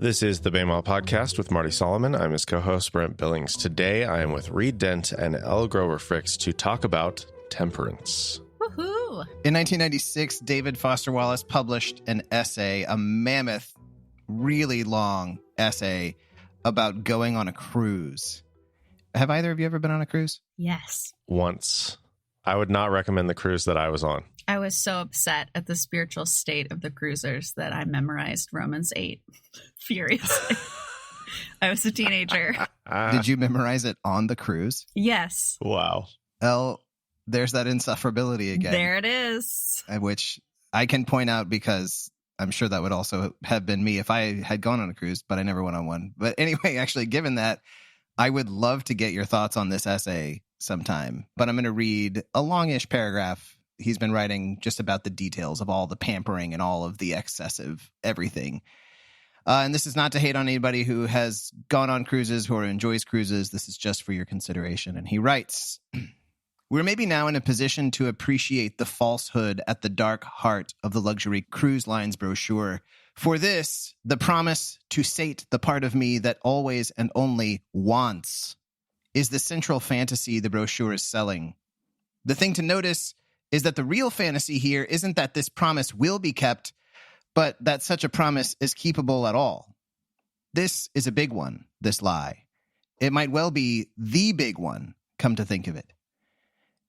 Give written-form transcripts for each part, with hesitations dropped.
This is the BEMA Podcast with Marty Solomon. I'm his co-host, Brent Billings. Today, I am with Reed Dent and Elle Grover Fricks to talk about Temperance. Woohoo! In 1996, David Foster Wallace published an essay, a mammoth, really long essay about going on a cruise. Have either of you ever been on a cruise? Yes. Once. I would not recommend the cruise that I was on. I was so upset at the spiritual state of the cruisers that I memorized Romans 8 furiously. I was a teenager. Did you memorize it on the cruise? Yes. Wow. Elle, there's that insufferability again. There it is. Which I can point out because I'm sure that would also have been me if I had gone on a cruise, but I never went on one. But anyway, actually, given that, I would love to get your thoughts on this essay sometime. But I'm going to read a longish paragraph. He's been writing just about the details of all the pampering and all of the excessive everything. And this is not to hate on anybody who has gone on cruises or enjoys cruises. This is just for your consideration. And he writes, "We're maybe now in a position to appreciate the falsehood at the dark heart of the luxury cruise lines brochure. For this, the promise to sate the part of me that always and only wants is the central fantasy the brochure is selling. The thing to notice is that the real fantasy here isn't that this promise will be kept, but that such a promise is keepable at all. This is a big one, this lie. It might well be the big one, come to think of it.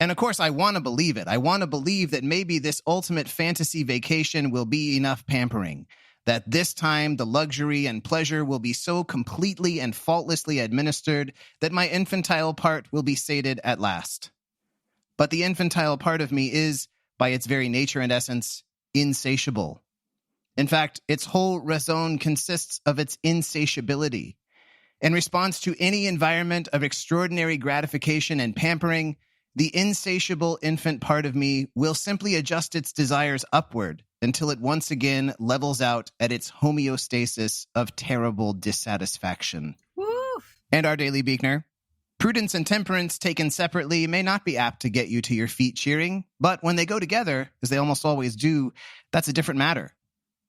And of course, I want to believe it. I want to believe that maybe this ultimate fantasy vacation will be enough pampering, that this time the luxury and pleasure will be so completely and faultlessly administered that my infantile part will be sated at last. But the infantile part of me is, by its very nature and essence, insatiable. In fact, its whole raison consists of its insatiability. In response to any environment of extraordinary gratification and pampering, the insatiable infant part of me will simply adjust its desires upward until it once again levels out at its homeostasis of terrible dissatisfaction." Woo! And our daily Beekner. "Prudence and temperance taken separately may not be apt to get you to your feet cheering, but when they go together, as they almost always do, that's a different matter.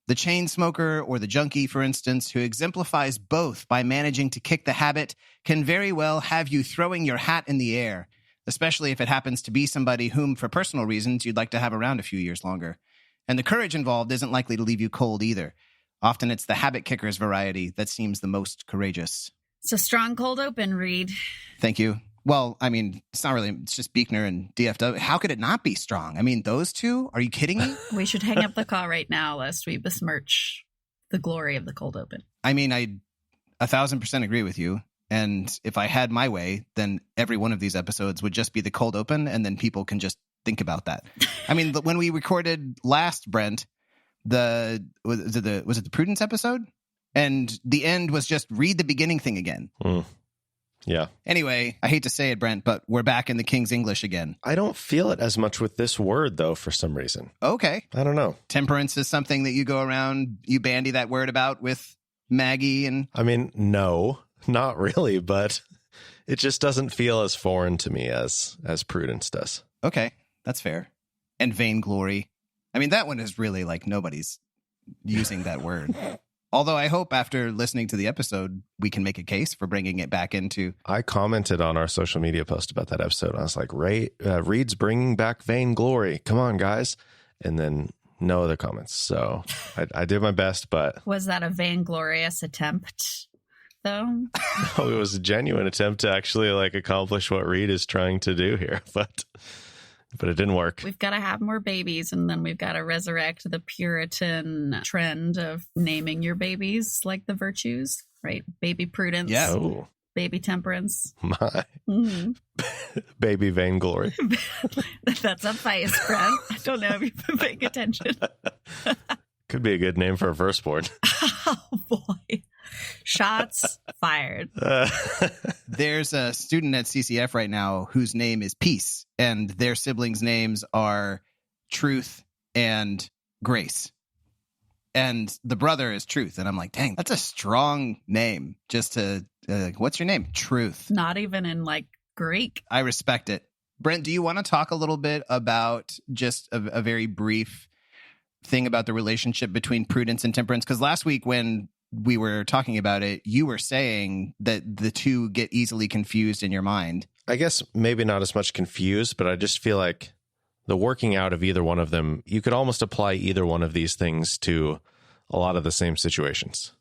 The chain smoker or the junkie, for instance, who exemplifies both by managing to kick the habit, can very well have you throwing your hat in the air, especially if it happens to be somebody whom, for personal reasons, you'd like to have around a few years longer. And the courage involved isn't likely to leave you cold either. Often it's the habit kickers variety that seems the most courageous." It's a strong cold open, Reed. Thank you. Well, I mean, it's not really, it's just Beekner and DFW. How could it not be strong? I mean, those two? Are you kidding me? We should hang up the call right now lest we besmirch the glory of the cold open. I mean, I 1,000% agree with you. And if I had my way, then every one of these episodes would just be the cold open, and then people can just think about that. I mean, when we recorded last, Brent, was it the Prudence episode? And the end was just read the beginning thing again. Yeah. Anyway, I hate to say it, Brent, but we're back in the King's English again. I don't feel it as much with this word, though, for some reason. Okay. I don't know. Temperance is something that you go around, you bandy that word about with Maggie and... I mean, no, not really, but it just doesn't feel as foreign to me as Prudence does. Okay, that's fair. And vainglory. I mean, that one is really like nobody's using that word. Although I hope after listening to the episode, we can make a case for bringing it back into... I commented on our social media post about that episode. I was like, Reed's bringing back vainglory. Come on, guys. And then no other comments. So I did my best, but... Was that a vainglorious attempt, though? No, it was a genuine attempt to actually like accomplish what Reed is trying to do here, but it didn't work. We've got to have more babies, and then we've got to resurrect the Puritan trend of naming your babies like the virtues, right? Baby Prudence. Yeah. Oh, Baby Temperance. my. Mm-hmm. Baby vainglory. That's a vice, Brent. I don't know if you've been paying attention. Could be a good name for a firstborn. Oh, boy. Shots fired. There's a student at CCF right now whose name is Peace, and their siblings' names are Truth and Grace. And the brother is Truth. And I'm like, dang, that's a strong name just to, what's your name? Truth. Not even in like Greek. I respect it. Brent, do you want to talk a little bit about just a very brief thing about the relationship between prudence and temperance? Because last week when we were talking about it, you were saying that the two get easily confused in your mind. I guess maybe not as much confused, but I just feel like the working out of either one of them, you could almost apply either one of these things to a lot of the same situations,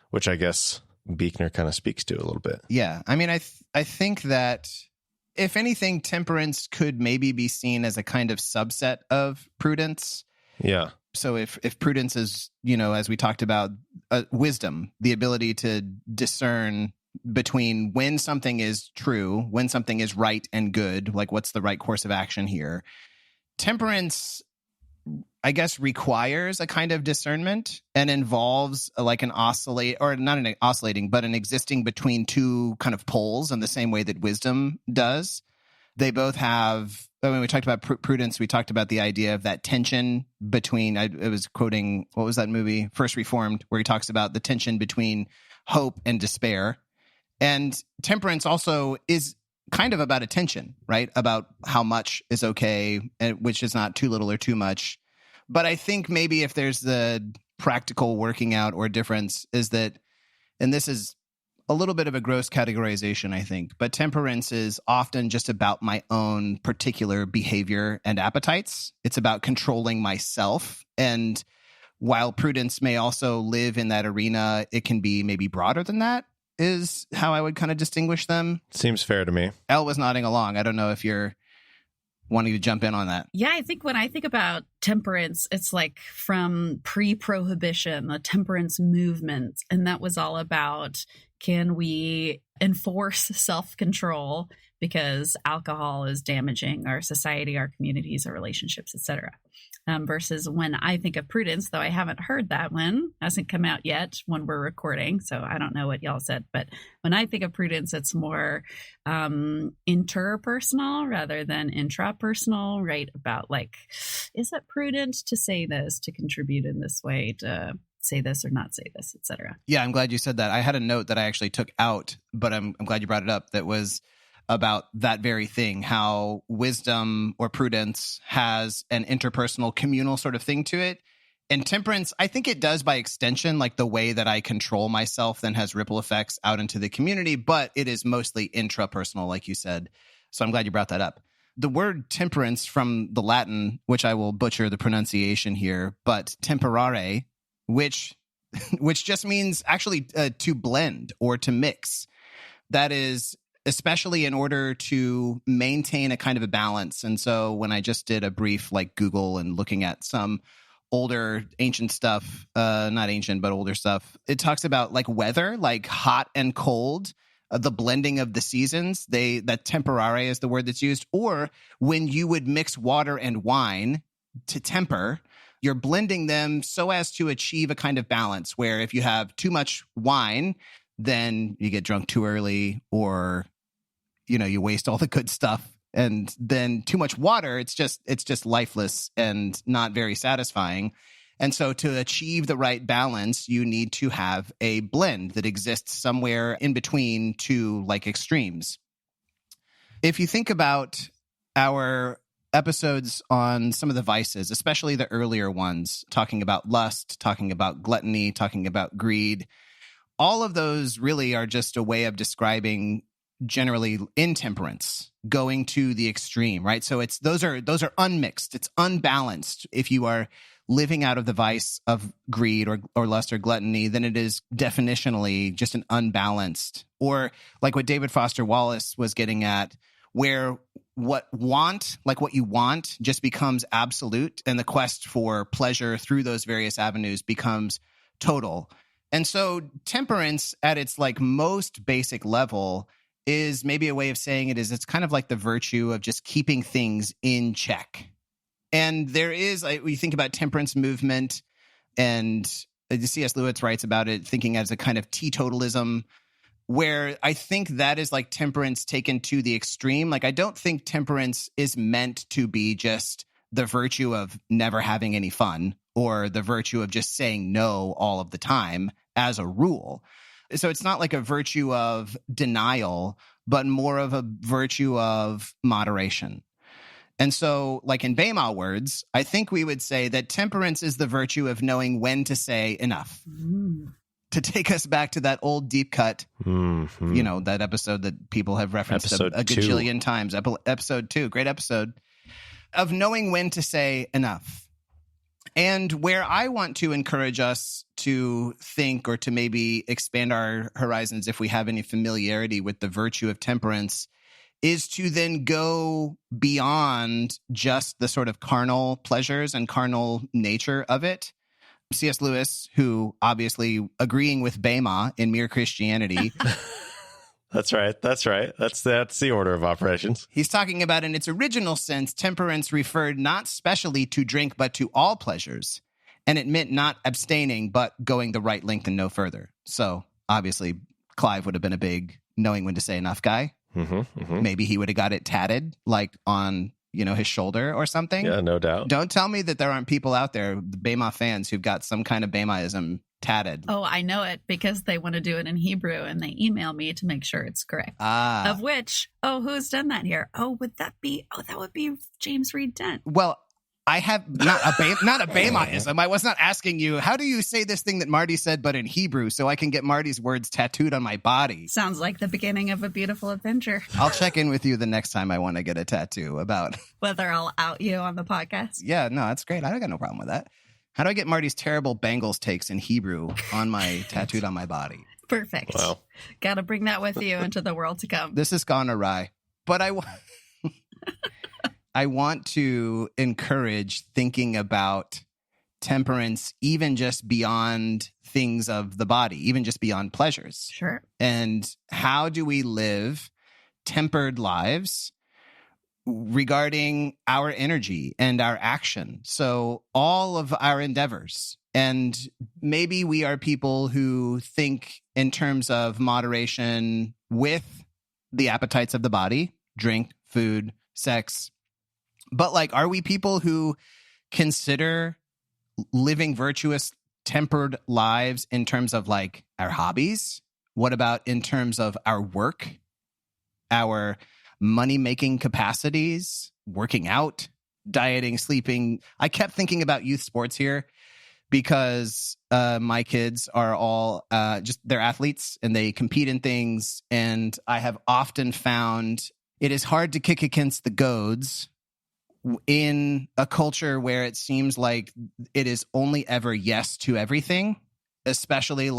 which I guess Buechner kind of speaks to a little bit. Yeah. I mean, I think that if anything, temperance could maybe be seen as a kind of subset of prudence. Yeah. So if prudence is, as we talked about, wisdom, the ability to discern between when something is true, when something is right and good, like what's the right course of action here. Temperance, I guess, requires a kind of discernment and involves like an an existing between two kind of poles in the same way that wisdom does. They both have, when we talked about prudence, we talked about the idea of that tension between, I was quoting, what was that movie? First Reformed, where he talks about the tension between hope and despair. And temperance also is kind of about attention, right? About how much is okay, which is not too little or too much. But I think maybe if there's the practical working out or difference is that, and this is a little bit of a gross categorization, I think, but temperance is often just about my own particular behavior and appetites. It's about controlling myself. And while prudence may also live in that arena, it can be maybe broader than that, is how I would kind of distinguish them. Seems fair to me. Elle was nodding along. I don't know if you're wanting to jump in on that. Yeah, I think when I think about temperance, it's like from pre-prohibition, the temperance movement. And that was all about, can we enforce self-control because alcohol is damaging our society, our communities, our relationships, etc. Versus when I think of prudence, though I haven't heard that one, hasn't come out yet when we're recording, so I don't know what y'all said. But when I think of prudence, it's more interpersonal rather than intrapersonal, right? About like, is it prudent to say this, to contribute in this way, to say this or not say this, etc. Yeah, I'm glad you said that. I had a note that I actually took out, but I'm glad you brought it up. That was about that very thing, how wisdom or prudence has an interpersonal, communal sort of thing to it. And temperance, I think it does by extension, like the way that I control myself then has ripple effects out into the community, but it is mostly intrapersonal, like you said. So I'm glad you brought that up. The word temperance from the Latin, which I will butcher the pronunciation here, but temperare, which just means actually to blend or to mix. That is especially in order to maintain a kind of a balance. And so when I just did a brief like Google and looking at some older ancient stuff, not ancient, but older stuff, it talks about like weather, like hot and cold, the blending of the seasons. That temperare is the word that's used. Or when you would mix water and wine to temper, you're blending them so as to achieve a kind of balance where if you have too much wine, then you get drunk too early, or you waste all the good stuff. And then too much water, it's just lifeless and not very satisfying. And so to achieve the right balance, you need to have a blend that exists somewhere in between two like extremes. If you think about our episodes on some of the vices, especially the earlier ones, talking about lust, talking about gluttony, talking about greed, all of those really are just a way of describing generally intemperance, going to the extreme, right? So those are unmixed. It's unbalanced. If you are living out of the vice of greed or lust or gluttony, then it is definitionally just an unbalanced, or like what David Foster Wallace was getting at, where what you want just becomes absolute, and the quest for pleasure through those various avenues becomes total. And so temperance at its like most basic level is maybe a way of saying it's kind of like the virtue of just keeping things in check. And there is, we think about temperance movement, and C.S. Lewis writes about it, thinking as a kind of teetotalism, where I think that is like temperance taken to the extreme. Like, I don't think temperance is meant to be just the virtue of never having any fun or the virtue of just saying no all of the time as a rule. So it's not like a virtue of denial, but more of a virtue of moderation. And so, like in Weimar words, I think we would say that temperance is the virtue of knowing when to say enough. to take us back to that old deep cut, Mm-hmm. that episode that people have referenced a Episode 2. gajillion times. Episode 2, great episode, of knowing when to say enough. And where I want to encourage us to think, or to maybe expand our horizons if we have any familiarity with the virtue of temperance, is to then go beyond just the sort of carnal pleasures and carnal nature of it. C.S. Lewis, who obviously agreeing with Bema in Mere Christianity. That's right. That's the order of operations. He's talking about, in its original sense, temperance referred not specially to drink, but to all pleasures. And it meant not abstaining, but going the right length and no further. So obviously, Clive would have been a big knowing when to say enough guy. Maybe he would have got it tatted like on, his shoulder or something. Yeah, no doubt. Don't tell me that there aren't people out there, the Bema fans, who've got some kind of Bemaism tatted. Oh, I know it, because they want to do it in Hebrew and they email me to make sure it's correct. Of which, who's done that here? That would be James Reed Dent. Well, I have not a Bemaism. I was not asking you, how do you say this thing that Marty said, but in Hebrew, so I can get Marty's words tattooed on my body? Sounds like the beginning of a beautiful adventure. I'll check in with you the next time I want to get a tattoo about whether I'll out you on the podcast. Yeah, no, that's great. I got no problem with that. How do I get Marty's terrible Bengals takes in Hebrew on my tattooed on my body? Perfect. Wow. Got to bring that with you into the world to come. This has gone awry, but I want to encourage thinking about temperance, even just beyond things of the body, even just beyond pleasures. Sure. And how do we live tempered lives regarding our energy and our action? So all of our endeavors. And maybe we are people who think in terms of moderation with the appetites of the body, drink, food, sex. But are we people who consider living virtuous, tempered lives in terms of our hobbies? What about in terms of our work, our money-making capacities, working out, dieting, sleeping? I kept thinking about youth sports here because my kids are all they're athletes and they compete in things. And I have often found it is hard to kick against the goads in a culture where it seems like it is only ever yes to everything, especially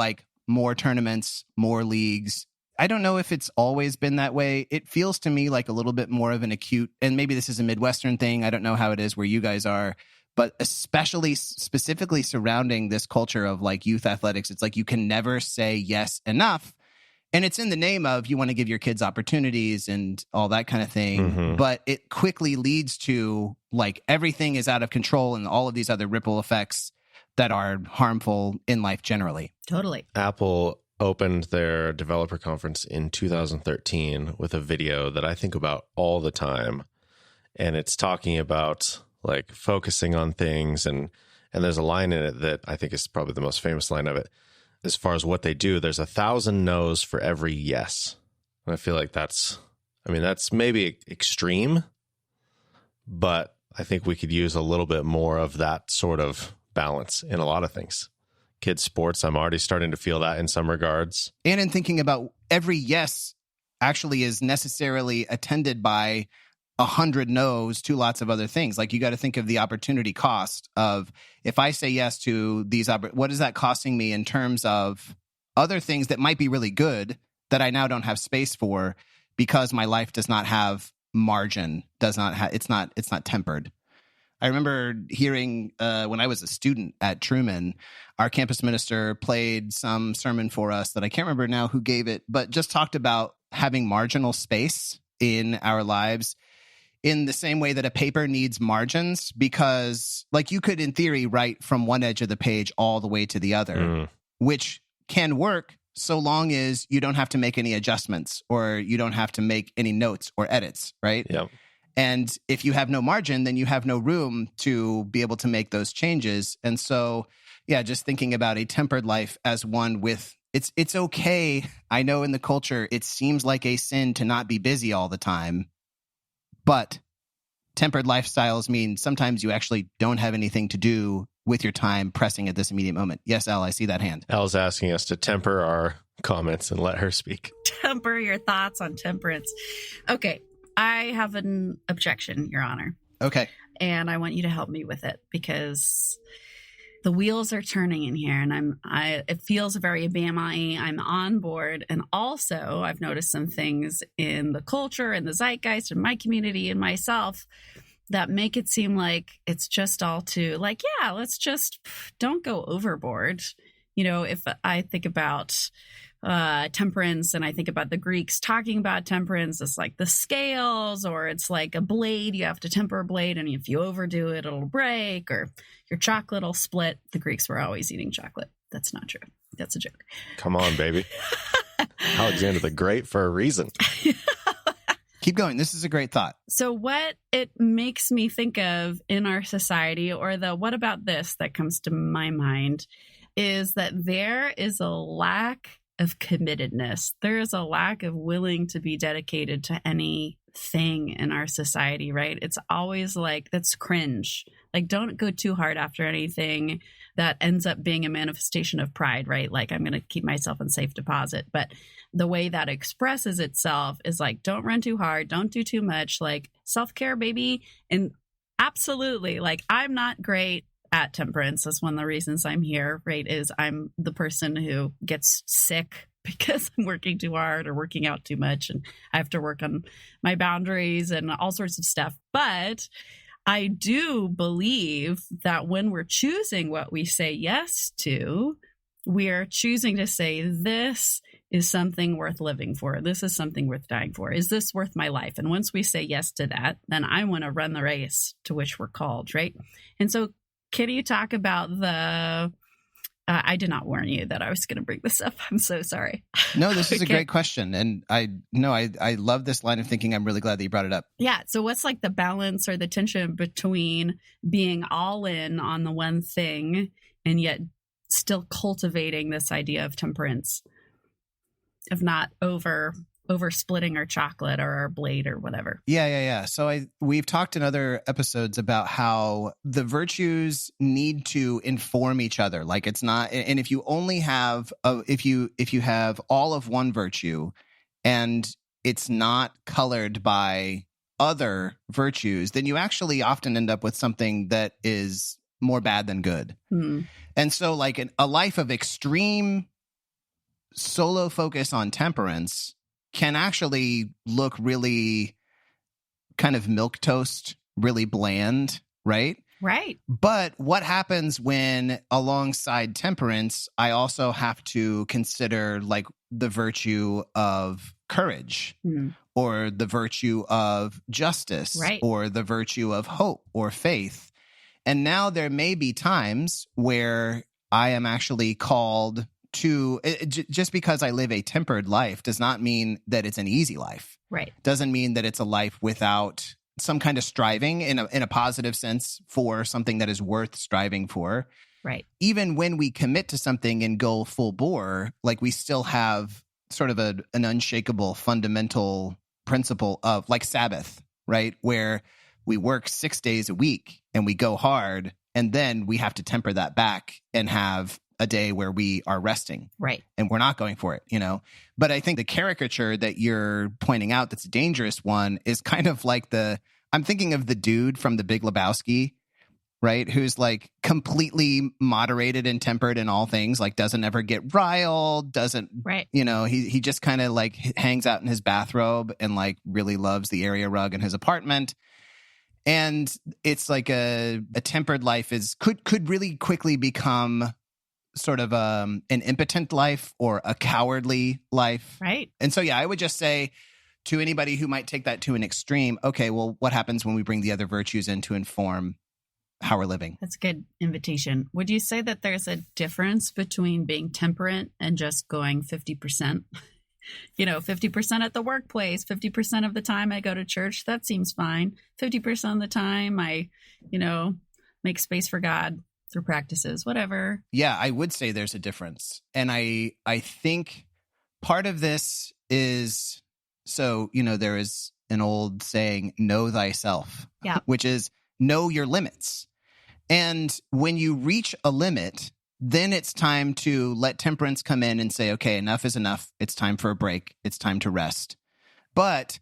more tournaments, more leagues. I don't know if it's always been that way. It feels to me like a little bit more of an acute, and maybe this is a Midwestern thing. I don't know how it is where you guys are, but especially specifically surrounding this culture of youth athletics, it's you can never say yes enough. And it's in the name of you want to give your kids opportunities and all that kind of thing. But it quickly leads to everything is out of control and all of these other ripple effects that are harmful in life generally. Totally. Apple opened their developer conference in 2013 with a video that I think about all the time. And it's talking about focusing on things. And there's a line in it that I think is probably the most famous line of it. As far as what they do, there's 1,000 no's for every yes. And I feel like that's maybe extreme, but I think we could use a little bit more of that sort of balance in a lot of things. Kids' sports, I'm already starting to feel that in some regards. And in thinking about every yes actually is necessarily attended by 100 no's to lots of other things. You got to think of the opportunity cost of, if I say yes to these, what is that costing me in terms of other things that might be really good that I now don't have space for because my life does not have margin, it's not tempered. I remember hearing when I was a student at Truman, our campus minister played some sermon for us that I can't remember now who gave it, but just talked about having marginal space in our lives in the same way that a paper needs margins, because you could in theory write from one edge of the page all the way to the other, which can work so long as you don't have to make any adjustments or you don't have to make any notes or edits, right? Yeah. And if you have no margin, then you have no room to be able to make those changes. And so, yeah, just thinking about a tempered life as one with it's okay. I know in the culture, it seems like a sin to not be busy all the time. But tempered lifestyles mean sometimes you actually don't have anything to do with your time pressing at this immediate moment. Yes, Elle, I see that hand. Elle's asking us to temper our comments and let her speak. Temper your thoughts on temperance. Okay, I have an objection, Your Honor. Okay. And I want you to help me with it because the wheels are turning in here, and it feels very Obama-y. I'm on board, and also I've noticed some things in the culture and the zeitgeist in my community and myself that make it seem like it's just all too like, yeah, let's just don't go overboard. You know, if I think about temperance and I think about the Greeks talking about temperance, it's like the scales, or it's like a blade. You have to temper a blade, and if you overdo it, it'll break, or your chocolate will split. The Greeks were always eating chocolate. That's not true. That's a joke. Come on, baby. Alexander the Great for a reason. Keep going. This is a great thought. So what it makes me think of in our society, or the what about this that comes to my mind, is that there is a lack of committedness. There is a lack of willing to be dedicated to anything in our society, right? It's always like, that's cringe. Like, don't go too hard after anything that ends up being a manifestation of pride, right? Like, I'm going to keep myself in safe deposit. But the way that expresses itself is like, don't run too hard. Don't do too much. Like, self-care, baby. And absolutely, like, I'm not great at temperance. That's one of the reasons I'm here, right? Is I'm the person who gets sick because I'm working too hard or working out too much, and I have to work on my boundaries and all sorts of stuff. But I do believe that when we're choosing what we say yes to, we are choosing to say, this is something worth living for. This is something worth dying for. Is this worth my life? And once we say yes to that, then I want to run the race to which we're called, right? And so can you talk about the I did not warn you that I was going to bring this up. I'm so sorry. No, this is a great question. And I love this line of thinking. I'm really glad that you brought it up. Yeah. So what's like the balance or the tension between being all in on the one thing and yet still cultivating this idea of temperance, of not over splitting our chocolate or our blade or whatever? Yeah. So we've talked in other episodes about how the virtues need to inform each other. Like, it's not, and if you only have, if you have all of one virtue and it's not colored by other virtues, then you actually often end up with something that is more bad than good. And so like a life of extreme solo focus on temperance can actually look really kind of milquetoast, really bland, right? Right. But what happens when alongside temperance, I also have to consider like the virtue of courage or the virtue of justice, right, or the virtue of hope or faith. And now there may be times where I am actually called to, just because I live a tempered life does not mean that it's an easy life. Right. Doesn't mean that it's a life without some kind of striving in a positive sense for something that is worth striving for. Right. Even when we commit to something and go full bore, like we still have sort of an unshakable fundamental principle of like Sabbath, right? Where we work 6 days a week and we go hard, and then we have to temper that back and have a day where we are resting. Right. And we're not going for it, you know? But I think the caricature that you're pointing out that's a dangerous one is kind of like I'm thinking of the dude from The Big Lebowski, right? Who's like completely moderated and tempered in all things, like doesn't ever get riled, doesn't, right, you know, he just kind of like hangs out in his bathrobe and like really loves the area rug in his apartment. And it's like a tempered life could really quickly become sort of an impotent life or a cowardly life. Right. And so, yeah, I would just say to anybody who might take that to an extreme, okay, well, what happens when we bring the other virtues in to inform how we're living? That's a good invitation. Would you say that there's a difference between being temperate and just going 50%? You know, 50% at the workplace, 50% of the time I go to church, that seems fine. 50% of the time I, make space for God through practices, whatever. Yeah, I would say there's a difference. And I think part of this is, so, there is an old saying, know thyself, yeah, which is know your limits. And when you reach a limit, then it's time to let temperance come in and say, okay, enough is enough. It's time for a break. It's time to rest. But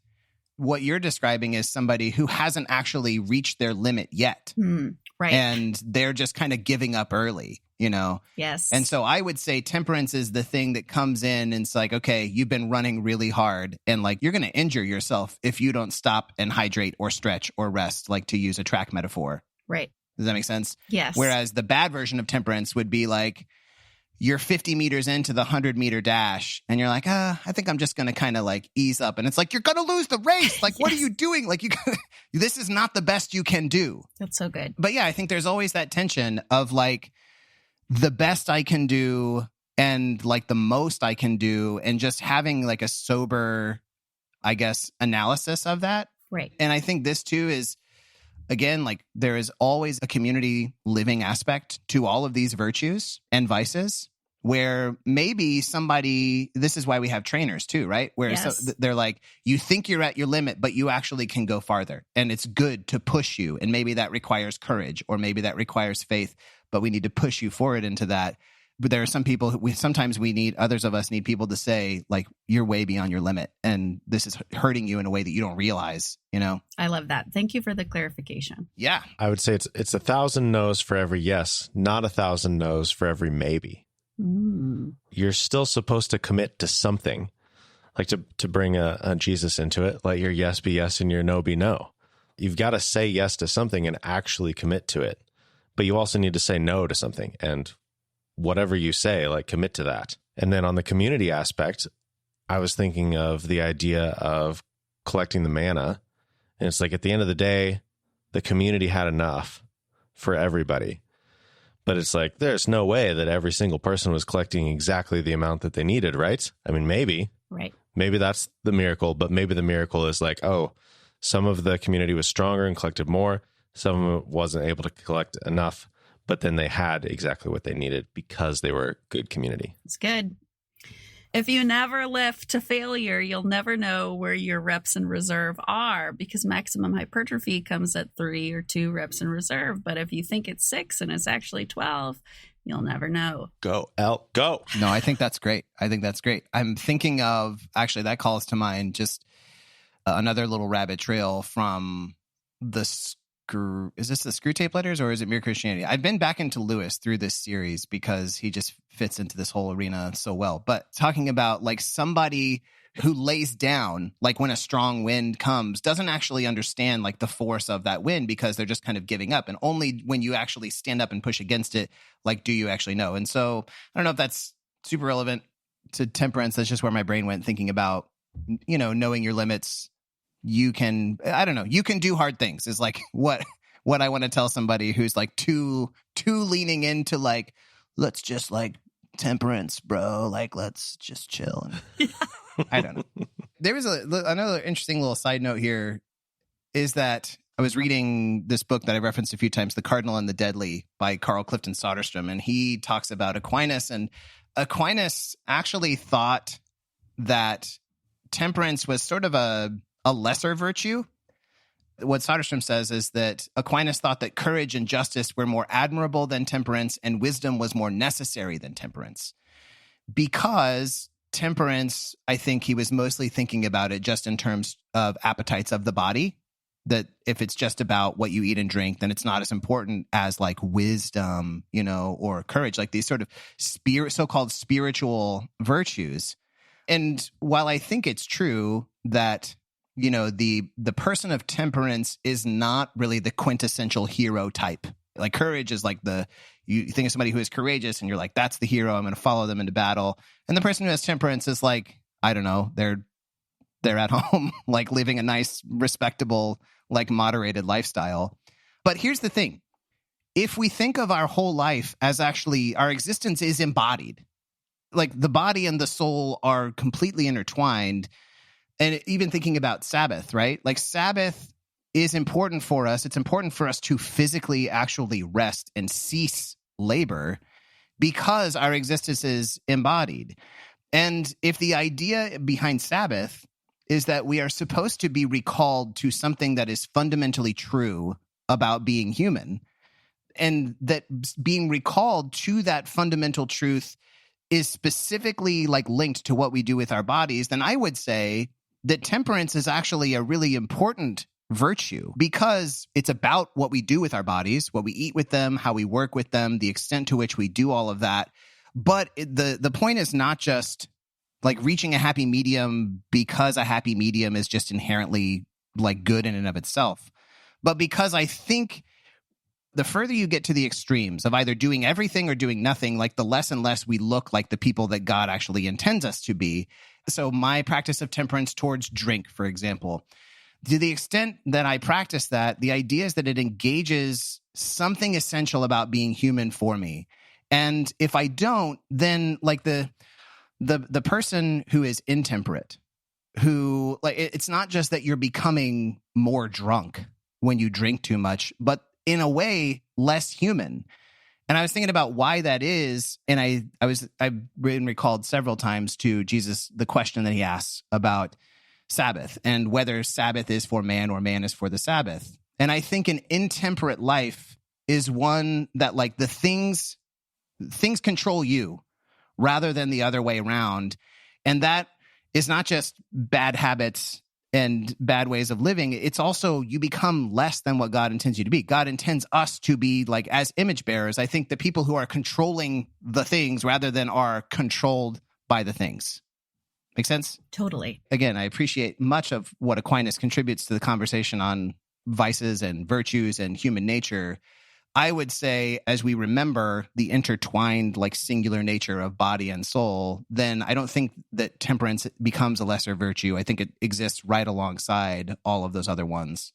what you're describing is somebody who hasn't actually reached their limit yet. Right. And they're just kind of giving up early, Yes. And so I would say temperance is the thing that comes in and it's like, okay, you've been running really hard and like you're going to injure yourself if you don't stop and hydrate or stretch or rest, like to use a track metaphor. Right. Does that make sense? Yes. Whereas the bad version of temperance would be like, you're 50 meters into the 100-meter dash and you're like, I think I'm just going to kind of like ease up. And it's like, you're going to lose the race. Like, what are you doing? Like, this is not the best you can do. That's so good. But yeah, I think there's always that tension of like the best I can do and like the most I can do and just having like a sober, I guess, analysis of that. Right. And I think this too is, again, like there is always a community living aspect to all of these virtues and vices where maybe somebody, this is why we have trainers too, right? Where they're like, you think you're at your limit, but you actually can go farther. And it's good to push you. And maybe that requires courage or maybe that requires faith, but we need to push you forward into that. But there are some people others of us need people to say, like, you're way beyond your limit. And this is hurting you in a way that you don't realize, I love that. Thank you for the clarification. Yeah. I would say it's 1,000 no's for every yes, not 1,000 no's for every maybe. You're still supposed to commit to something, like to bring a Jesus into it. Let your yes be yes and your no be no. You've got to say yes to something and actually commit to it. But you also need to say no to something. And whatever you say, like commit to that. And then on the community aspect, I was thinking of the idea of collecting the manna. And it's like at the end of the day, the community had enough for everybody. But it's like, there's no way that every single person was collecting exactly the amount that they needed, right? I mean, maybe. Right. Maybe that's the miracle, but maybe the miracle is like, oh, some of the community was stronger and collected more. Some of them wasn't able to collect enough, but then they had exactly what they needed because they were a good community. It's good. If you never lift to failure, you'll never know where your reps in reserve are because maximum hypertrophy comes at 3 or 2 reps in reserve. But if you think it's 6 and it's actually 12, you'll never know. Go, Elle, go. No, I think that's great. I'm thinking of, actually, that calls to mind just another little rabbit trail from the is this the Screw Tape Letters or is it Mere Christianity? I've been back into Lewis through this series because he just fits into this whole arena so well. But talking about like somebody who lays down, like when a strong wind comes, doesn't actually understand like the force of that wind because they're just kind of giving up. And only when you actually stand up and push against it, like, do you actually know? And so I don't know if that's super relevant to temperance. That's just where my brain went thinking about, knowing your limits. You can do hard things is like what I want to tell somebody who's like too leaning into like, let's just like temperance, bro. Like, let's just chill. And, I don't know. There was another interesting little side note here is that I was reading this book that I referenced a few times, The Cardinal and the Deadly by Carl Clifton Soderstrom. And he talks about Aquinas, and Aquinas actually thought that temperance was sort of a lesser virtue. What Soderstrom says is that Aquinas thought that courage and justice were more admirable than temperance and wisdom was more necessary than temperance. Because temperance, I think he was mostly thinking about it just in terms of appetites of the body, that if it's just about what you eat and drink, then it's not as important as like wisdom, or courage, like these sort of so-called spiritual virtues. And while I think it's true that the person of temperance is not really the quintessential hero type. Like courage is like you think of somebody who is courageous and you're like, that's the hero. I'm going to follow them into battle. And the person who has temperance is like, I don't know, they're at home, like living a nice, respectable, like moderated lifestyle. But here's the thing. If we think of our whole life as actually our existence is embodied, like the body and the soul are completely intertwined. And even thinking about Sabbath, right? Like Sabbath is important for us. It's important for us to physically actually rest and cease labor because our existence is embodied. And if the idea behind Sabbath is that we are supposed to be recalled to something that is fundamentally true about being human, and that being recalled to that fundamental truth is specifically like linked to what we do with our bodies, then I would say that temperance is actually a really important virtue because it's about what we do with our bodies, what we eat with them, how we work with them, the extent to which we do all of that. But the point is not just like reaching a happy medium because a happy medium is just inherently like good in and of itself, but because I think the further you get to the extremes of either doing everything or doing nothing, like the less and less we look like the people that God actually intends us to be. So my practice of temperance towards drink, for example, to the extent that I practice that, the idea is that it engages something essential about being human for me. And if I don't, then like the person who is intemperate, who like it's not just that you're becoming more drunk when you drink too much, but in a way less human. And I was thinking about why that is, and I've been recalled several times to Jesus the question that he asks about Sabbath and whether Sabbath is for man or man is for the Sabbath. And I think an intemperate life is one that like the things control you rather than the other way around. And that is not just bad habits and bad ways of living. It's also you become less than what God intends you to be. God intends us to be like as image bearers. I think the people who are controlling the things rather than are controlled by the things. Make sense? Totally. Again, I appreciate much of what Aquinas contributes to the conversation on vices and virtues and human nature. I would say, as we remember the intertwined, like singular nature of body and soul, then I don't think that temperance becomes a lesser virtue. I think it exists right alongside all of those other ones.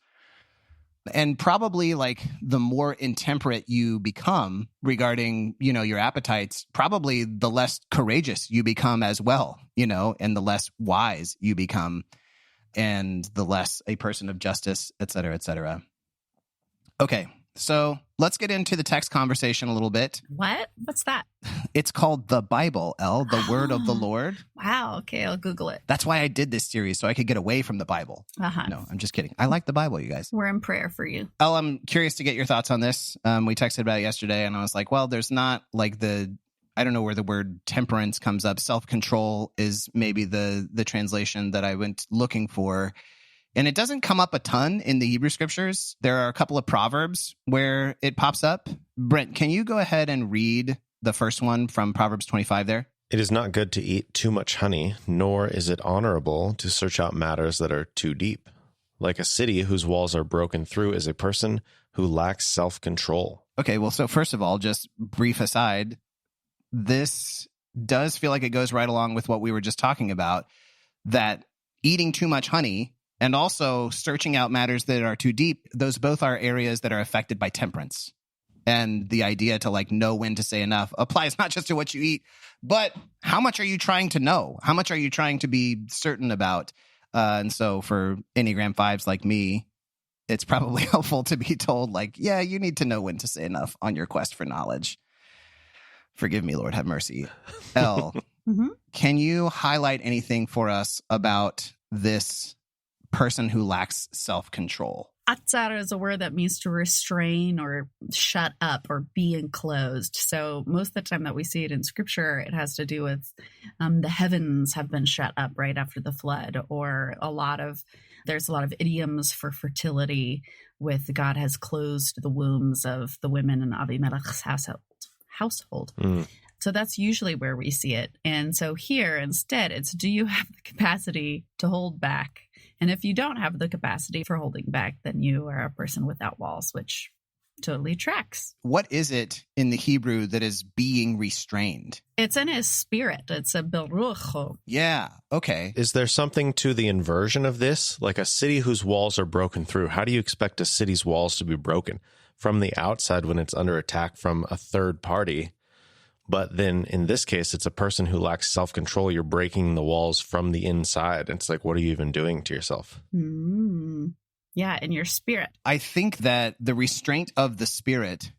And probably like the more intemperate you become regarding, your appetites, probably the less courageous you become as well, and the less wise you become and the less a person of justice, et cetera, et cetera. Okay. So let's get into the text conversation a little bit. What? What's that? It's called the Bible, Elle, the word of the Lord. Wow. Okay, I'll Google it. That's why I did this series, so I could get away from the Bible. Uh-huh. No, I'm just kidding. I like the Bible, you guys. We're in prayer for you. Elle, I'm curious to get your thoughts on this. We texted about it yesterday, and I was like, well, there's not like I don't know where the word temperance comes up. Self-control is maybe the translation that I went looking for. And it doesn't come up a ton in the Hebrew scriptures. There are a couple of Proverbs where it pops up. Brent, can you go ahead and read the first one from Proverbs 25 there? It is not good to eat too much honey, nor is it honorable to search out matters that are too deep. Like a city whose walls are broken through is a person who lacks self-control. Okay, well, so first of all, just brief aside, this does feel like it goes right along with what we were just talking about, that eating too much honey and also searching out matters that are too deep, those both are areas that are affected by temperance. And the idea to like know when to say enough applies not just to what you eat, but how much are you trying to know? How much are you trying to be certain about? And so for Enneagram 5s like me, it's probably helpful to be told like, yeah, you need to know when to say enough on your quest for knowledge. Forgive me, Lord, have mercy. Elle, Can you highlight anything for us about this person who lacks self-control? Atzar is a word that means to restrain or shut up or be enclosed. So most of the time that we see it in scripture, it has to do with the heavens have been shut up right after the flood, or there's a lot of idioms for fertility with God has closed the wombs of the women in Avimelech's household. So that's usually where we see it. And so here instead, it's do you have the capacity to hold back? And if you don't have the capacity for holding back, then you are a person without walls, which totally tracks. What is it in the Hebrew that is being restrained? It's in his spirit. It's a beruch. Yeah. Okay. Is there something to the inversion of this? Like a city whose walls are broken through. How do you expect a city's walls to be broken? From the outside when it's under attack from a third party. But then in this case, it's a person who lacks self-control. You're breaking the walls from the inside. It's like, what are you even doing to yourself? Yeah, in your spirit. I think that the restraint of the spirit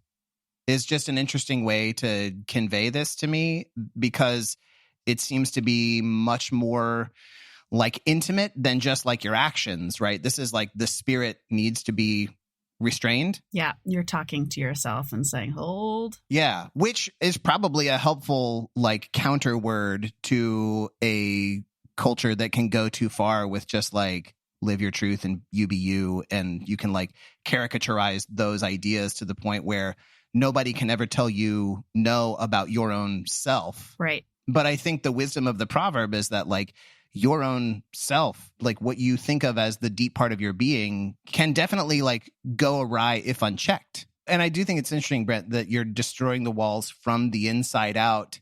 is just an interesting way to convey this to me, because it seems to be much more like intimate than just like your actions, right? This is like the spirit needs to be restrained. Yeah, you're talking to yourself and saying, hold. Yeah, which is probably a helpful like counter word to a culture that can go too far with just like live your truth and you be you, and you can like caricaturize those ideas to the point where nobody can ever tell you no about your own self. Right. But I think the wisdom of the proverb is that like your own self, like what you think of as the deep part of your being, can definitely like go awry if unchecked. And I do think it's interesting, Brent, that you're destroying the walls from the inside out,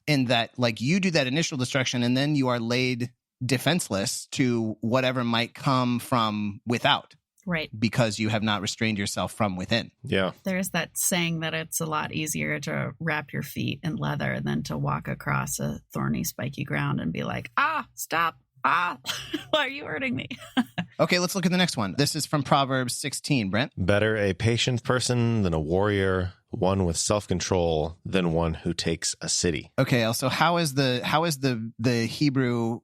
in that like you do that initial destruction and then you are laid defenseless to whatever might come from without. Right. Because you have not restrained yourself from within. Yeah. There's that saying that it's a lot easier to wrap your feet in leather than to walk across a thorny, spiky ground and be like, stop. Why are you hurting me? Okay, let's look at the next one. This is from Proverbs 16, Brent. Better a patient person than a warrior, one with self-control than one who takes a city. Okay, also, how is the Hebrew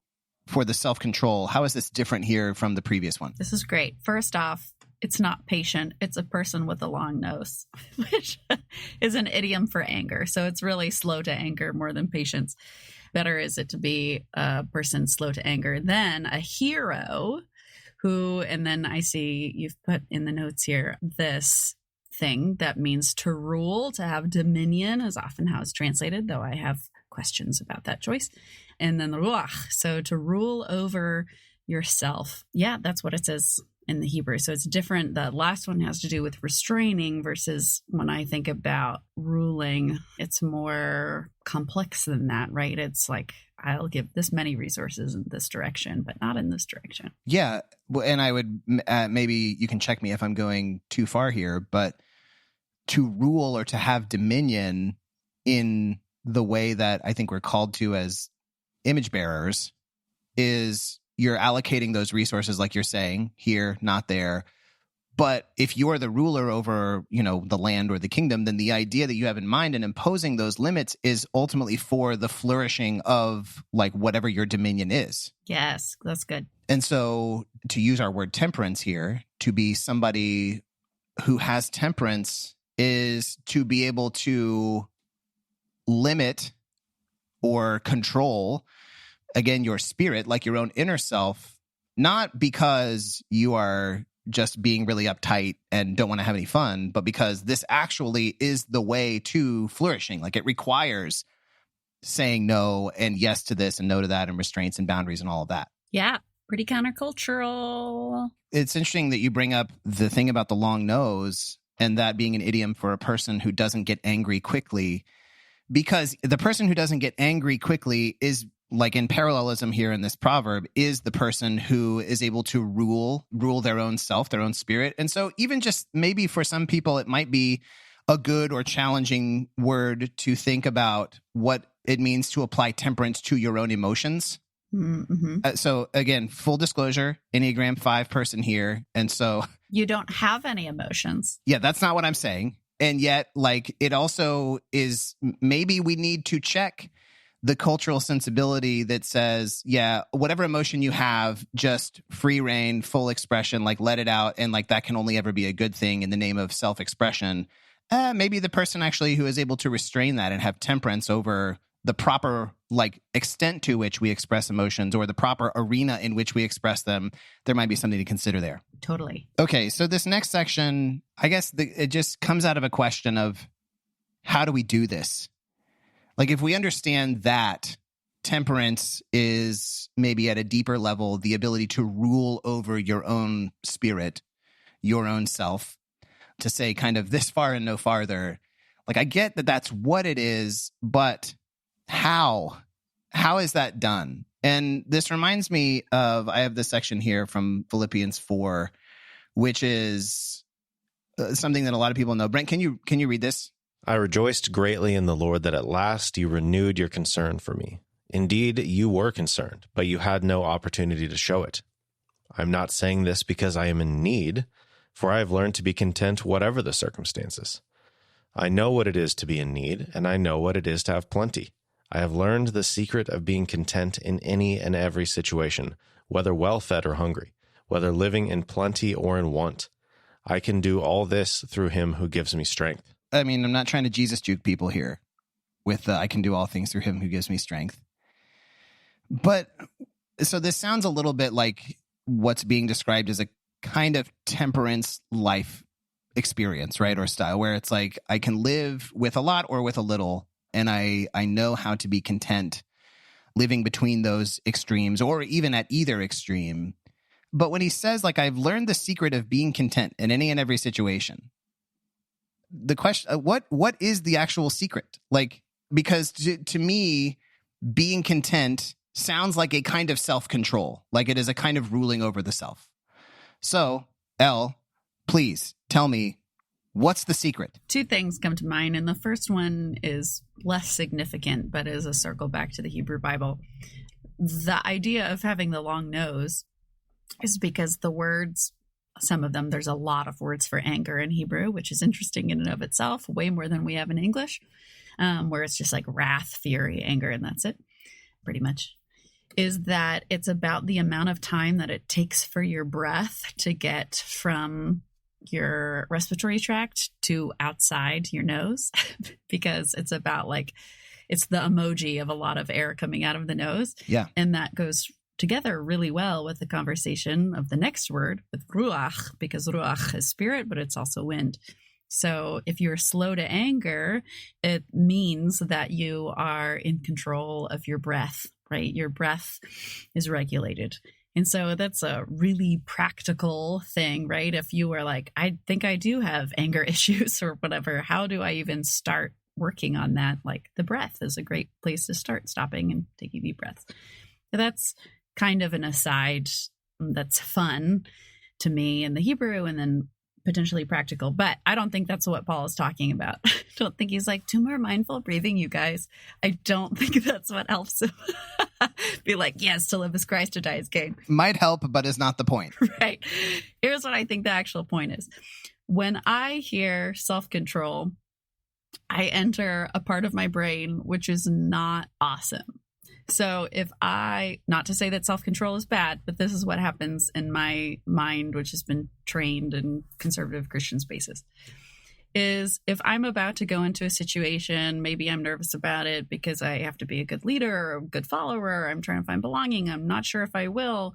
for the self-control? How is this different here from the previous one? This is great. First off, it's not patient. It's a person with a long nose, which is an idiom for anger. So it's really slow to anger more than patience. Better is it to be a person slow to anger than a hero who, and then I see you've put in the notes here, this thing that means to rule, to have dominion is often how it's translated, though I have questions about that choice. And then the ruach, so to rule over yourself. Yeah, that's what it says in the Hebrew. So it's different. The last one has to do with restraining versus when I think about ruling, it's more complex than that, right? It's like, I'll give this many resources in this direction, but not in this direction. Yeah. Well, and I would, maybe you can check me if I'm going too far here, but to rule or to have dominion in the way that I think we're called to as image bearers is you're allocating those resources, like you're saying, here, not there. But if you're the ruler over, the land or the kingdom, then the idea that you have in mind in imposing those limits is ultimately for the flourishing of like whatever your dominion is. Yes, that's good. And so to use our word temperance here, to be somebody who has temperance is to be able to limit or control, again, your spirit, like your own inner self, not because you are just being really uptight and don't want to have any fun, but because this actually is the way to flourishing. Like it requires saying no and yes to this and no to that and restraints and boundaries and all of that. Yeah, pretty countercultural. It's interesting that you bring up the thing about the long nose and that being an idiom for a person who doesn't get angry quickly, because the person who doesn't get angry quickly is, like in parallelism here in this proverb, is the person who is able to rule their own self, their own spirit. And so even just maybe for some people, it might be a good or challenging word to think about what it means to apply temperance to your own emotions. Mm-hmm. So again, full disclosure, Enneagram 5 person here. And so you don't have any emotions. Yeah, that's not what I'm saying. And yet, like, it also is, maybe we need to check the cultural sensibility that says, yeah, whatever emotion you have, just free reign, full expression, like let it out. And like that can only ever be a good thing in the name of self-expression. Maybe the person actually who is able to restrain that and have temperance over the proper like extent to which we express emotions or the proper arena in which we express them, there might be something to consider there. Totally. Okay, so this next section, I guess it just comes out of a question of how do we do this? Like if we understand that temperance is maybe at a deeper level, the ability to rule over your own spirit, your own self, to say kind of this far and no farther. Like I get that that's what it is, but how is that done? And this reminds me of, I have this section here from Philippians 4, which is something that a lot of people know. Brent, can you read this? I rejoiced greatly in the Lord that at last you renewed your concern for me. Indeed, you were concerned, but you had no opportunity to show it. I'm not saying this because I am in need, for I have learned to be content whatever the circumstances. I know what it is to be in need, and I know what it is to have plenty. I have learned the secret of being content in any and every situation, whether well-fed or hungry, whether living in plenty or in want. I can do all this through him who gives me strength. I mean, I'm not trying to Jesus juke people here with I can do all things through him who gives me strength. But so this sounds a little bit like what's being described as a kind of temperance life experience, right? Or style, where it's like I can live with a lot or with a little, and I know how to be content living between those extremes or even at either extreme. But when he says, like, I've learned the secret of being content in any and every situation, the question, what is the actual secret? Like, because to me, being content sounds like a kind of self-control, like it is a kind of ruling over the self. So, Elle, please tell me, what's the secret? Two things come to mind, and the first one is less significant, but is a circle back to the Hebrew Bible. The idea of having the long nose is because the words, some of them, there's a lot of words for anger in Hebrew, which is interesting in and of itself, way more than we have in English, where it's just like wrath, fury, anger, and that's it, pretty much. Is that it's about the amount of time that it takes for your breath to get from your respiratory tract to outside your nose, because it's about like, it's the emoji of a lot of air coming out of the nose. Yeah. And that goes together really well with the conversation of the next word with ruach, because ruach is spirit, but it's also wind. So if you're slow to anger, it means that you are in control of your breath, right? Your breath is regulated. And so that's a really practical thing, right? If you were like, I think I do have anger issues or whatever, how do I even start working on that? Like, the breath is a great place to start, stopping and taking deep breaths. So that's kind of an aside that's fun to me in the Hebrew, and then potentially practical. But I don't think that's what Paul is talking about. I don't think he's like, do more mindful breathing, you guys. I don't think that's what helps him be like, yes, to live as Christ, to die as gain. Might help, but is not the point. Right. Here's what I think the actual point is. When I hear self-control, I enter a part of my brain which is not awesome. So not to say that self-control is bad, but this is what happens in my mind, which has been trained in conservative Christian spaces, is if I'm about to go into a situation, maybe I'm nervous about it because I have to be a good leader or a good follower, or I'm trying to find belonging, I'm not sure if I will.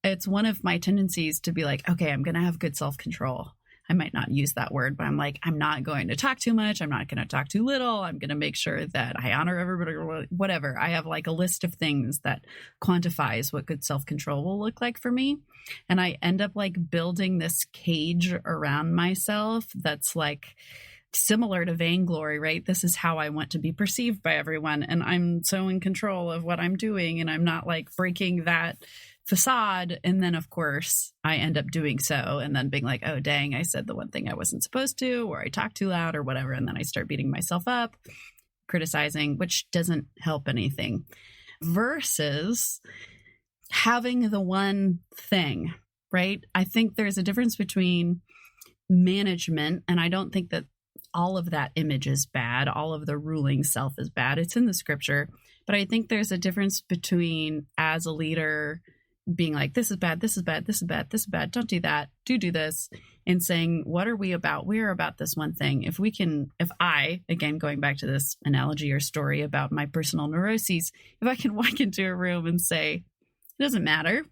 It's one of my tendencies to be like, okay, I'm going to have good self-control. I might not use that word, but I'm like, I'm not going to talk too much. I'm not going to talk too little. I'm going to make sure that I honor everybody or whatever. I have like a list of things that quantifies what good self-control will look like for me. And I end up like building this cage around myself that's like similar to vainglory, right? This is how I want to be perceived by everyone. And I'm so in control of what I'm doing, and I'm not like breaking that facade. And then of course I end up doing so, and then being like, oh dang, I said the one thing I wasn't supposed to, or I talked too loud or whatever. And then I start beating myself up, criticizing, which doesn't help anything, versus having the one thing, right? I think there's a difference between management, and I don't think that all of that image is bad. All of the ruling self is bad. It's in the scripture, but I think there's a difference between, as a leader, being like, this is bad, this is bad, this is bad, this is bad, don't do that, do this, and saying, what are we about? We're about this one thing. If I, again, going back to this analogy or story about my personal neuroses, if I can walk into a room and say, it doesn't matter,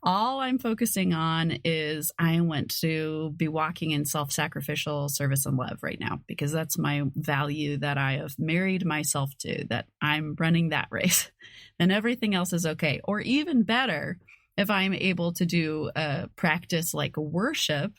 all I'm focusing on is I want to be walking in self-sacrificial service and love right now, because that's my value that I have married myself to, that I'm running that race, and everything else is okay. Or even better, if I'm able to do a practice like worship,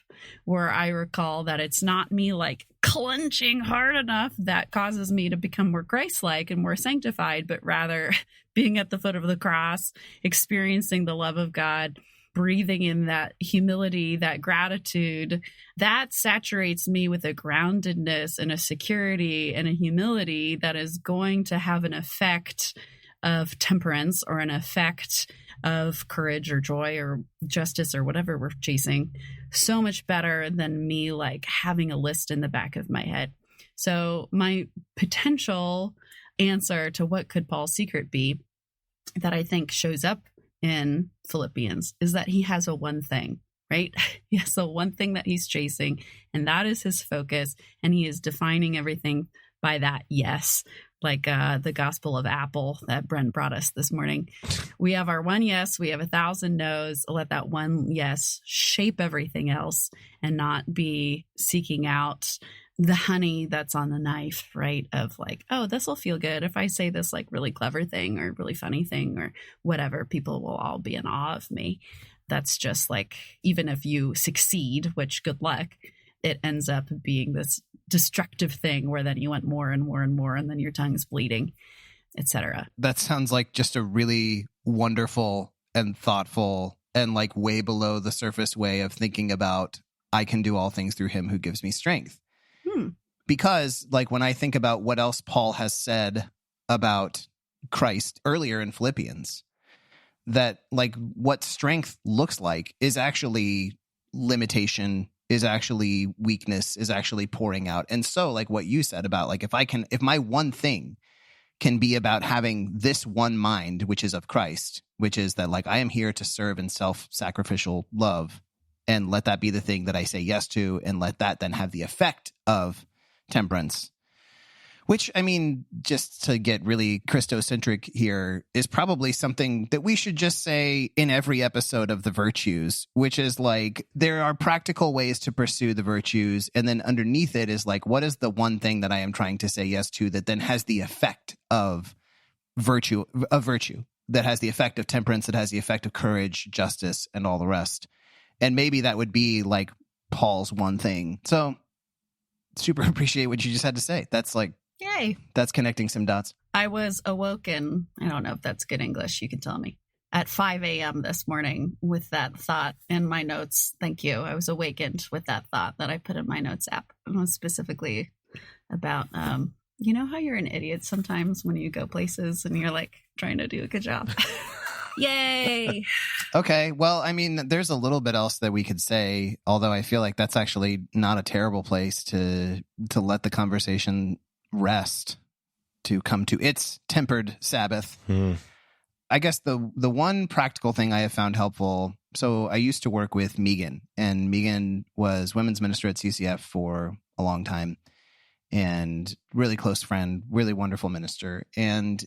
where I recall that it's not me like clenching hard enough that causes me to become more Christ-like and more sanctified, but rather being at the foot of the cross, experiencing the love of God, breathing in that humility, that gratitude, that saturates me with a groundedness and a security and a humility that is going to have an effect of temperance, or an effect of courage or joy or justice or whatever we're chasing, so much better than me like having a list in the back of my head. So my potential answer to what could Paul's secret be, that I think shows up in Philippians, is that he has a one thing, right? He has the one thing that he's chasing, and that is his focus. And he is defining everything by that yes, like the Gospel of Apple that Brent brought us this morning. We have our one yes, we have 1,000 no's. Let that one yes shape everything else and not be seeking out the honey that's on the knife, right? Of like, oh, this will feel good if I say this like really clever thing or really funny thing or whatever. People will all be in awe of me. That's just like, even if you succeed, which good luck, it ends up being this destructive thing where then you want more and more and more, and then your tongue's bleeding, etc. That sounds like just a really wonderful and thoughtful and like way below the surface way of thinking about I can do all things through him who gives me strength. Because like when I think about what else Paul has said about Christ earlier in Philippians, that like what strength looks like is actually limitation, is actually weakness, is actually pouring out. And so like what you said about like if my one thing can be about having this one mind, which is of Christ, which is that like I am here to serve in self-sacrificial love, and let that be the thing that I say yes to, and let that then have the effect of temperance. Which, I mean, just to get really Christocentric here, is probably something that we should just say in every episode of the virtues, which is like, there are practical ways to pursue the virtues. And then underneath it is like, what is the one thing that I am trying to say yes to that then has the effect of virtue, that has the effect of temperance, that has the effect of courage, justice, and all the rest. And maybe that would be like Paul's one thing. So super appreciate what you just had to say. That's like, yay. That's connecting some dots. I was awoken, I don't know if that's good English, you can tell me, at 5 a.m. this morning with that thought in my notes. Thank you. I was awakened with that thought that I put in my notes app. It was specifically about, you know how you're an idiot sometimes when you go places and you're like trying to do a good job. Yay. Okay. Well, I mean, there's a little bit else that we could say, although I feel like that's actually not a terrible place to let the conversation rest, to come to its tempered Sabbath. I guess the one practical thing I have found helpful, so I used to work with Megan, and Megan was women's minister at CCF for a long time, and really close friend, really wonderful minister. And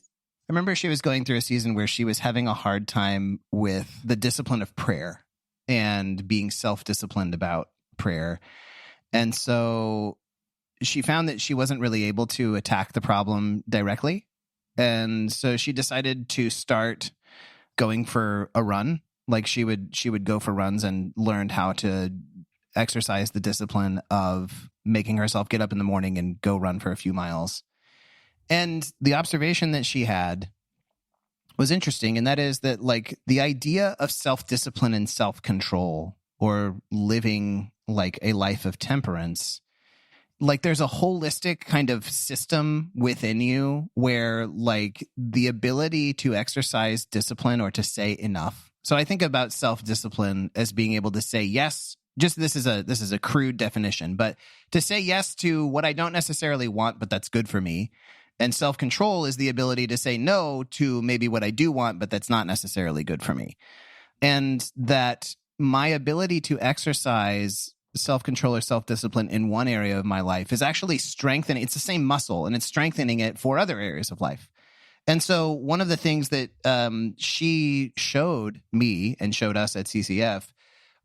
I remember she was going through a season where she was having a hard time with the discipline of prayer and being self-disciplined about prayer. And so she found that she wasn't really able to attack the problem directly. And so she decided to start going for a run. Like she would go for runs and learned how to exercise the discipline of making herself get up in the morning and go run for a few miles. And the observation that she had was interesting, and that is that like the idea of self-discipline and self-control, or living like a life of temperance, like there's a holistic kind of system within you where like the ability to exercise discipline or to say enough. So I think about self-discipline as being able to say yes. Just this is a crude definition, but to say yes to what I don't necessarily want, but that's good for me. And self-control is the ability to say no to maybe what I do want, but that's not necessarily good for me. And that my ability to exercise self-control or self-discipline in one area of my life is actually strengthening. It's the same muscle, and it's strengthening it for other areas of life. And so one of the things that she showed me and showed us at CCF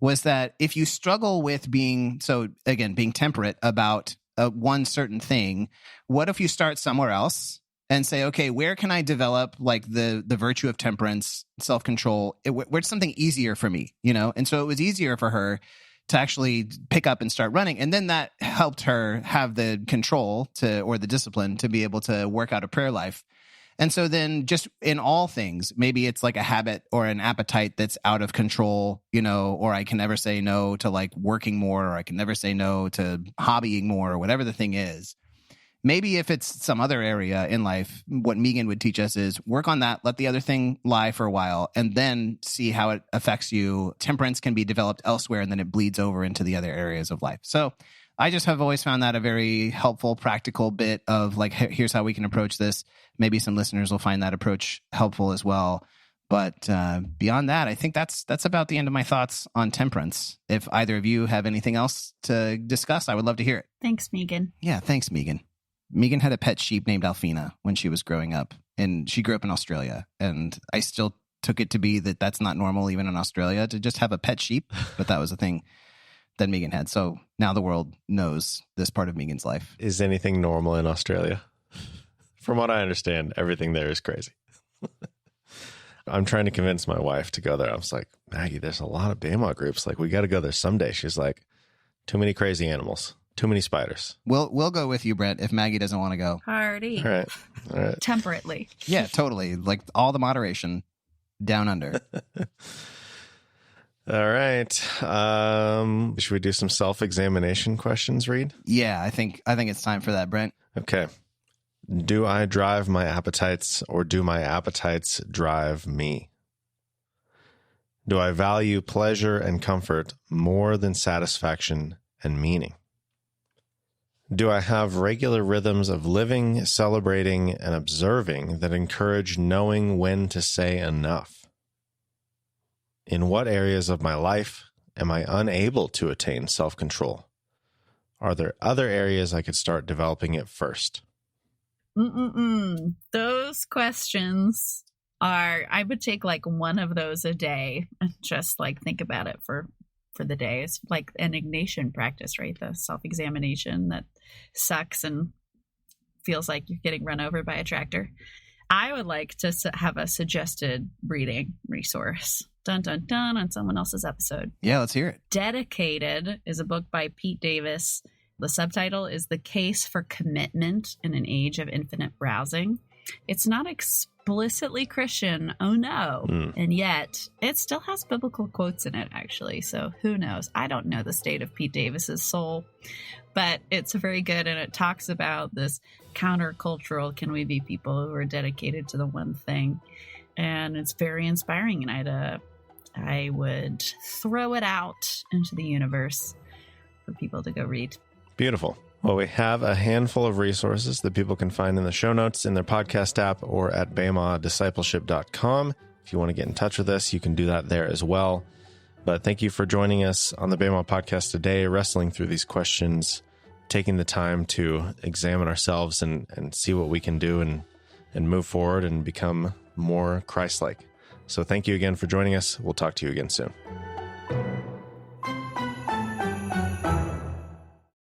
was that if you struggle with being temperate about one certain thing, what if you start somewhere else and say, okay, where can I develop like the virtue of temperance, self-control, where's something easier for me, you know? And so it was easier for her to actually pick up and start running. And then that helped her have the control or the discipline to be able to work out a prayer life. And so then just in all things, maybe it's like a habit or an appetite that's out of control, you know, or I can never say no to like working more, or I can never say no to hobbying more, or whatever the thing is. Maybe if it's some other area in life, what Megan would teach us is work on that, let the other thing lie for a while, and then see how it affects you. Temperance can be developed elsewhere, and then it bleeds over into the other areas of life. So I just have always found that a very helpful, practical bit of like, here's how we can approach this. Maybe some listeners will find that approach helpful as well. But beyond that, I think that's about the end of my thoughts on temperance. If either of you have anything else to discuss, I would love to hear it. Thanks, Megan. Yeah, thanks, Megan. Megan had a pet sheep named Alfina when she was growing up, and she grew up in Australia. And I still took it to be that that's not normal, even in Australia, to just have a pet sheep. But that was a thing that Megan had. So now the world knows this part of Megan's life. Is anything normal in Australia? From what I understand, everything there is crazy. I'm trying to convince my wife to go there. I was like, Maggie, there's a lot of BAMA groups. Like, we got to go there someday. She's like, too many crazy animals, too many spiders. We'll go with you, Brent, if Maggie doesn't want to go. Party. All right. Temperately. Yeah, totally. Like all the moderation down under. All right. Should we do some self-examination questions, Reed? Yeah, I think it's time for that, Brent. Okay. Do I drive my appetites, or do my appetites drive me? Do I value pleasure and comfort more than satisfaction and meaning? Do I have regular rhythms of living, celebrating, and observing that encourage knowing when to say enough? In what areas of my life am I unable to attain self-control? Are there other areas I could start developing it first? Those questions are, I would take like one of those a day and just like think about it for the day. It's like an Ignatian practice, right? The self-examination that sucks and feels like you're getting run over by a tractor. I would like to have a suggested reading resource. Dun, dun, dun, on someone else's episode. Yeah, let's hear it. Dedicated is a book by Pete Davis. The subtitle is The Case for Commitment in an Age of Infinite Browsing. It's not explicitly Christian, oh no. And yet, it still has biblical quotes in it, actually. So who knows? I don't know the state of Pete Davis's soul, but it's very good. And it talks about this countercultural, can we be people who are dedicated to the one thing? And it's very inspiring. And I would throw it out into the universe for people to go read. Beautiful. Well, we have a handful of resources that people can find in the show notes, in their podcast app, or at BEMAdiscipleship.com. If you want to get in touch with us, you can do that there as well. But thank you for joining us on the BEMA podcast today, wrestling through these questions, taking the time to examine ourselves and see what we can do and move forward and become more Christ-like. So thank you again for joining us. We'll talk to you again soon.